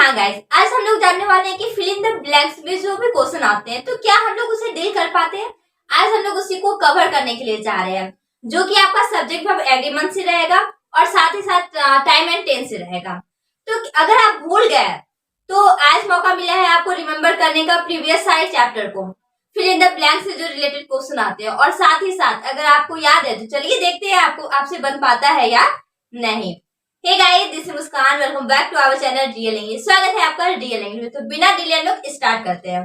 हाँ गाइस, आज हम लोग जानने वाले हैं कि फिल इन द ब्लैंक्स में जो भी क्वेश्चन आते हैं तो क्या हम लोग उसे डील कर पाते हैं। आज हम लोग उसी को कवर करने के लिए जा रहे हैं, जो कि आपका सब्जेक्ट वर्ब एग्रीमेंट से रहेगा और साथ ही साथ टाइम एंड टेंस से रहेगा। तो अगर आप भूल गए तो आज मौका मिला है आपको रिमेम्बर करने का प्रीवियस सारे चैप्टर को, फिल इन द ब्लैंक से जो रिलेटेड क्वेश्चन आते हैं। और साथ ही साथ अगर आपको याद है तो चलिए देखते हैं आपको आपसे बन पाता है या नहीं। Hey guys, this is Muskan, welcome back to our channel real English. स्वागत है आपका रियल इंग्लिश में। तो बिना डिले हम लोग स्टार्ट करते हैं।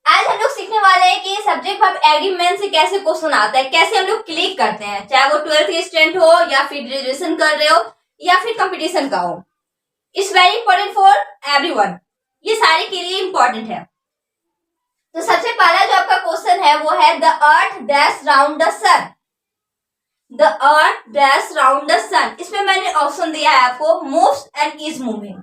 आज हम लोग सीखने वाले हैं कि सब्जेक्ट वर्ब एग्रीमेंट से कैसे क्वेश्चन आता है, कैसे हम लोग क्लिक करते हैं, चाहे वो 12th के स्टूडेंट हो या फिर ग्रेजुएशन कर रहे हो या फिर कंपटीशन का हो। It's very important for everyone, ये सारे के लिए इंपॉर्टेंट है। तो सबसे पहला जो आपका क्वेश्चन है वो है the earth dash round the sun. The earth dash round the sun, इसमें मैंने ऑप्शन दिया है आपको मूव्स एंड इज मूविंग।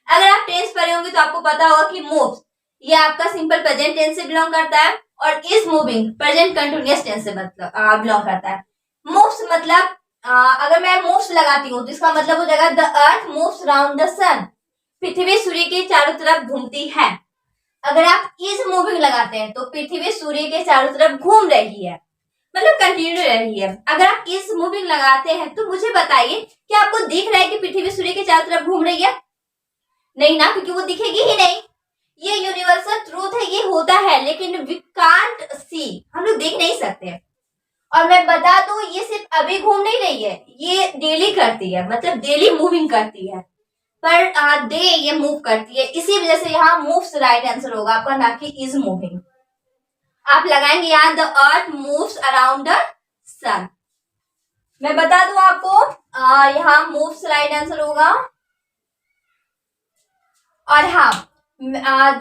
अगर आप टेंस पढ़े होंगे तो आपको पता होगा कि मूव्स ये आपका सिंपल प्रेजेंट टेंस से बिलोंग करता है और is moving present continuous tense से मतलब बिलोंग करता है। मूव्स मतलब अगर मैं मूव्स लगाती हूँ तो इसका मतलब हो जाएगा the earth moves round the sun, पृथ्वी सूर्य के चारों तरफ घूमती है। अगर आप इज मूविंग लगाते हैं तो पृथ्वी सूर्य के चारों तरफ घूम रही है, मतलब कंटिन्यू रही है। अगर आप इज मूविंग लगाते हैं तो मुझे बताइए कि आपको दिख रहा है कि पृथ्वी सूर्य के चारों तरफ घूम रही है? नहीं ना, क्योंकि वो दिखेगी ही नहीं। ये यूनिवर्सल ट्रूथ है, ये होता है, लेकिन वी कांट सी, हम लोग देख नहीं सकते। और मैं बता दूं ये सिर्फ अभी घूम नहीं रही है, ये डेली करती है, मतलब डेली मूविंग करती है, पर डे ये मूव करती है। इसी वजह से यहाँ मूव्स राइट आंसर होगा आपका, ना कि इज मूविंग। आप लगाएंगे यहाँ the earth moves around the sun. मैं बता दूं आपको यहाँ मूव्स राइट आंसर होगा। और हाँ,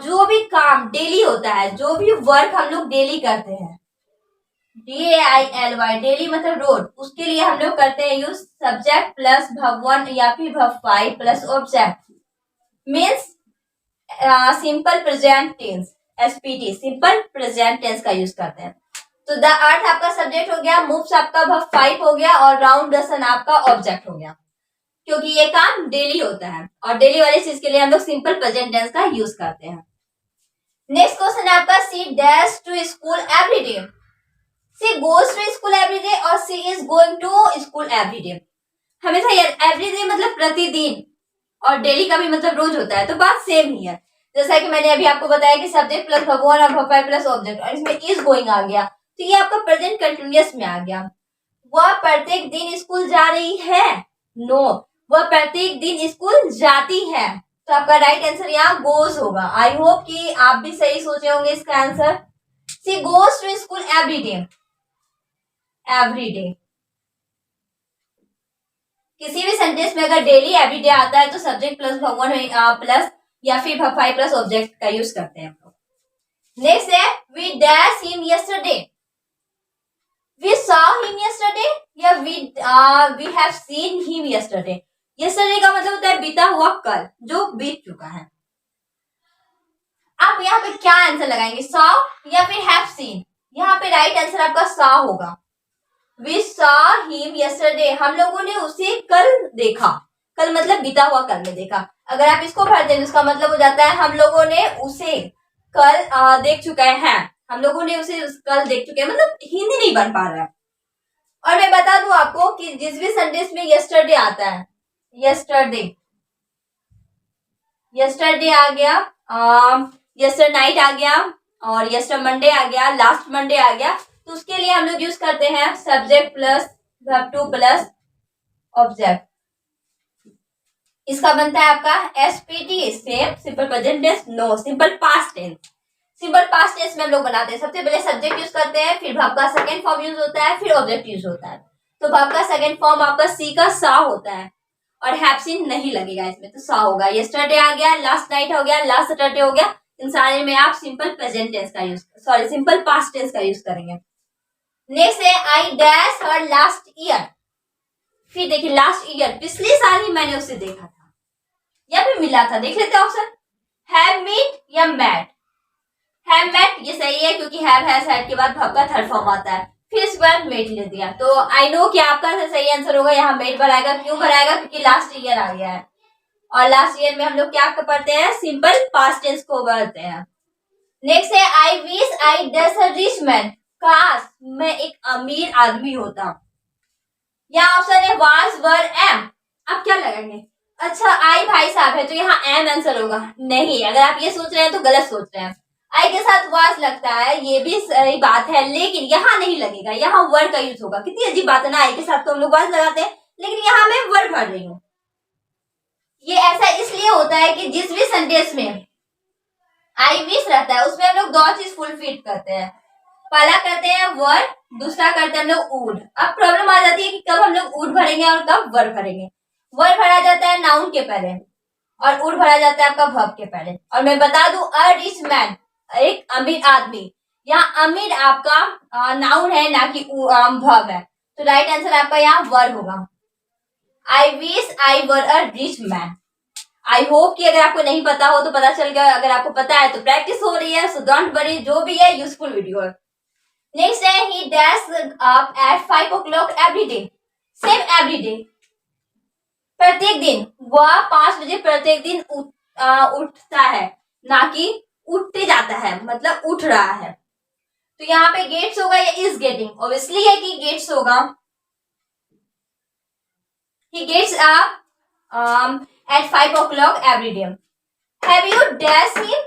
जो भी काम डेली होता है, जो भी वर्क हम लोग डेली करते हैं, DAILY डेली मतलब रोज, उसके लिए हम लोग करते हैं यूज सब्जेक्ट प्लस verb 1 या फिर verb 5 plus object, means simple present tense, SPT simple present tense का यूज करते हैं। तो द अर्थ आपका सब्जेक्ट हो गया, मूव्स आपका verb 5 हो गया और राउंड द सन आपका ऑब्जेक्ट हो गया, क्योंकि ये काम डेली होता है और डेली वाली चीज के लिए हम लोग सिंपल प्रेजेंट टेंस का यूज करते हैं। नेक्स्ट क्वेश्चन है आपका she dash to school every day. She goes to school every day और she is going to school every day. हमेशा एवरी डे मतलब प्रतिदिन और डेली का भी मतलब रोज होता है, तो बात सेम ही है। जैसा कि मैंने अभी आपको बताया कि सब्जेक्ट प्लस verb 1 और verb 5 प्लस ऑब्जेक्ट, और इसमें इज गोइंग आ गया तो ये आपका प्रेजेंट कंटिन्यूअस में आ गया। वह प्रत्येक दिन स्कूल जा रही है? नो, वह प्रत्येक दिन स्कूल जाती है। तो आपका राइट आंसर यहाँ गोज होगा। आई होप कि आप भी सही सोचे होंगे इसका answer. She goes to school every day, every day. किसी भी सेंटेंस में अगर डेली एवरी डे आता है तो सब्जेक्ट प्लस verb 1 प्लस या फिर verb 5 प्लस ऑब्जेक्ट का यूज करते हैं हम लोग। नेक्स्ट है we dash him yesterday. We saw him yesterday या we have seen him yesterday. Yesterday का मतलब होता है बीता हुआ कल, जो बीत चुका है। आप यहाँ पे क्या आंसर लगाएंगे, सॉ या फिर हैव सीन? यहाँ पे राइट आंसर आपका सॉ होगा। वी सॉ हिम यस्टरडे, हम लोगों ने उसे कल देखा। कल मतलब बीता हुआ कल में देखा। अगर आप इसको भर दें तो इसका मतलब हो जाता है हम लोगों ने उसे कल देख चुके हैं, हम लोगों ने उसे कल देख चुके हैं, मतलब हिंदी नहीं बन पा रहा है। और मैं बता दूं आपको कि जिस भी सेंटेंस में यस्टरडे आता है, यस्टरडे, यस्टरडे आ गया, यस्टर नाइट आ गया और यस्टर मंडे आ गया, लास्ट मंडे आ गया, तो उसके लिए हम लोग यूज करते हैं subject plus verb 2 plus object. इसका बनता है आपका SPT, same simple present tense, no simple past tense. Simple past tense में हम लोग बनाते हैं, सबसे पहले सब्जेक्ट यूज करते हैं, फिर verb का सेकंड फॉर्म यूज होता है, फिर ऑब्जेक्ट यूज होता है। तो verb का सेकंड फॉर्म आपका सी का सा होता है और हैव सीन नहीं लगेगा इसमें, तो सा होगा। यस्टरडे आ गया, लास्ट नाइट हो गया, लास्ट सैटरडे हो गया, इन सारे में आप सिंपल प्रेजेंट टेंस का use, sorry simple past tense का यूज करेंगे। नेक्स्ट है I dash her last year. फिर देखिए लास्ट ईयर, पिछले साल ही मैंने उसे देखा था या फिर मिला था। देख लेते हैं ऑप्शन, हैव मीट या मैट। हैव मैट ये सही है, क्योंकि हैव हैज हैड के बाद verb का थर्ड फॉर्म आता है, फिर इस बार मेट ले दिया, तो आई नो कि आपका सही आंसर होगा यहाँ मेट भराएगा। क्यों भराएगा? क्योंकि लास्ट ईयर आ गया है। और लास्ट ईयर में हम लोग क्या पढ़ते हैं, सिंपल पास्ट टेंस को पढ़ते हैं। नेक्स्ट है I wish I does a rich man, काश मैं एक अमीर आदमी होता। यहाँ ऑप्शन है वाज वर एम। अब क्या लगाएंगे, अच्छा आई भाई साहब है तो यहाँ एम आंसर होगा, नहीं, अगर आप ये सोच रहे हैं तो गलत सोच रहे हैं। आई के साथ वाज लगता है, ये भी सही बात है, लेकिन यहाँ नहीं लगेगा, यहाँ वर्ड का यूज होगा। कितनी अजीब बात है ना, आई के साथ तो हम लोग वाज लगाते हैं, लेकिन यहाँ मैं वर्ड भर रही हूँ। ये ऐसा इसलिए होता है कि जिस भी सेंटेंस में आई विश रहता है उसमें हम लोग दो चीज फुल फिट करते हैं। पहला करते हैं वर्ड, दूसरा करते हैं हम लोग वुड। अब प्रॉब्लम आ जाती है कि कब हम लोग वुड भरेंगे और कब वर्ड भरेंगे। वर्ड भरा जाता है नाउन के पहले और वुड भरा जाता है आपका वर्ब के पहले। और मैं बता दूं अ रिच मैन, एक अमीर आदमी, यहाँ अमीर आपका नाउन है ना कि वर्ब है, तो राइट आंसर आपका यहाँ वर्ड होगा। I wish I were a rich man. I hope कि अगर आपको नहीं पता हो तो पता चल गया, अगर आपको पता है तो प्रैक्टिस हो रही है, सो डोंट वरी, जो भी है यूजफुल वीडियो है। नेक्स्ट है he dash up at 5 o'clock every day, same every day, प्रत्येक दिन वह 5 बजे प्रत्येक दिन उठता है, ना कि उठते जाता है, मतलब उठ रहा है। तो यहाँ पे गेट्स होगा या इज गेटिंग, ऑब्वियसली है कि गेट्स होगा। He gets up at 5 o'clock every day. Have you dashed him?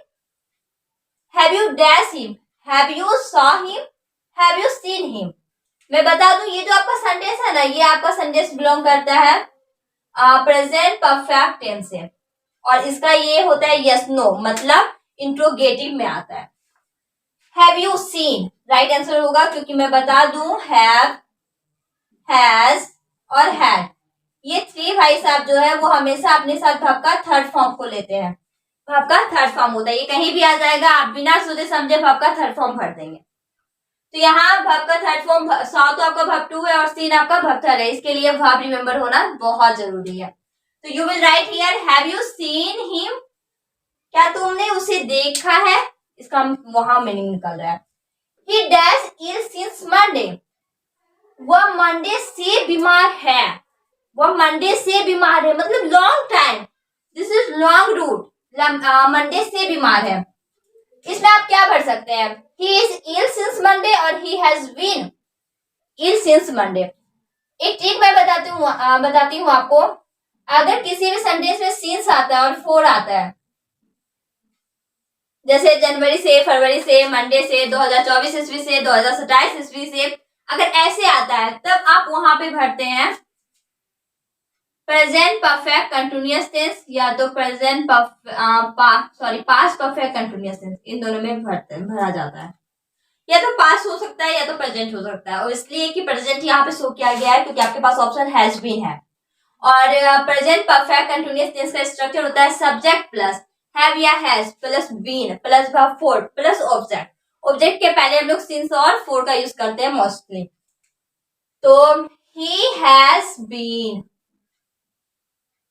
Have you dashed him? Have you saw him? Have you seen him? मैं बता दूं ये जो आपका सेंटेंस है ना, ये आपका सेंटेंस बिलोंग करता है प्रेजेंट परफेक्ट टेंस से, और इसका ये होता है यस नो, मतलब इंट्रोगेटिव में आता है। Have you seen right answer होगा, क्योंकि मैं बता दूं हैव, हैज और हैड, ये थ्री भाई साहब जो है वो हमेशा अपने साथ वर्ब का थर्ड फॉर्म को लेते हैं। वर्ब का थर्ड फॉर्म होता है, ये कहीं भी आ जाएगा, आप बिना सोचे समझे वर्ब का थर्ड फॉर्म भर देंगे। तो यहाँ वर्ब का थर्ड फॉर्म सॉ तो आपका वर्ब टू है और सीन आपका वर्ब थर्ड है, इसके लिए वर्ब रिमेंबर होना बहुत जरूरी है। तो you will write here have you seen him, क्या तुमने उसे देखा है, इसका वहां मीनिंग निकल रहा है। He dash ill since Monday, वह मंडे से बीमार है, वह मंडे से बीमार है, मतलब long time, this is long route, Monday से बीमार है। इसमें आप क्या भर सकते हैं, he is ill since Monday और he has been ill since Monday. एक ट्रिक मैं बताती हूँ आपको, अगर किसी भी सेंटेंस में सिंस आता है और फोर आता है, जैसे जनवरी से, फरवरी से, मंडे से, 2024 ईस्वी से, 2027 ईस्वी से, अगर ऐसे आता है तब आप वहां पे भरते हैं प्रेजेंट परफेक्ट कंटिन्यूअस टेंस या तो present past perfect continuous tense, इन दोनों में भरा जाता है। या तो पास्ट हो सकता है या तो प्रेजेंट हो सकता है, और इसलिए कि प्रेजेंट यहाँ पे शो किया गया है क्योंकि आपके पास ऑप्शन हैज बीन है। और प्रेजेंट परफेक्ट कंटिन्यूअस टेंस का स्ट्रक्चर होता है सब्जेक्ट प्लस हैव या has plus been plus verb four plus object. Object के पहले हम लोग सिंस और फोर का यूज करते हैं मोस्टली। तो he has been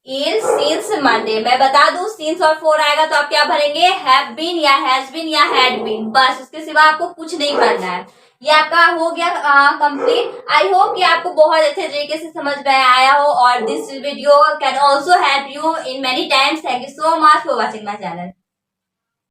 ill since Monday, मैं बता दूं सिंस और फोर आएगा तो आप क्या भरेंगे, हैव बीन या हैज बीन या हैड बीन, बस उसके सिवा आपको कुछ नहीं करना है। ये आपका हो गया कंप्लीट। आई होप कि आपको बहुत अच्छे तरीके से समझ में आया हो, और this video can also help you in many times. Thank you so much for watching my channel.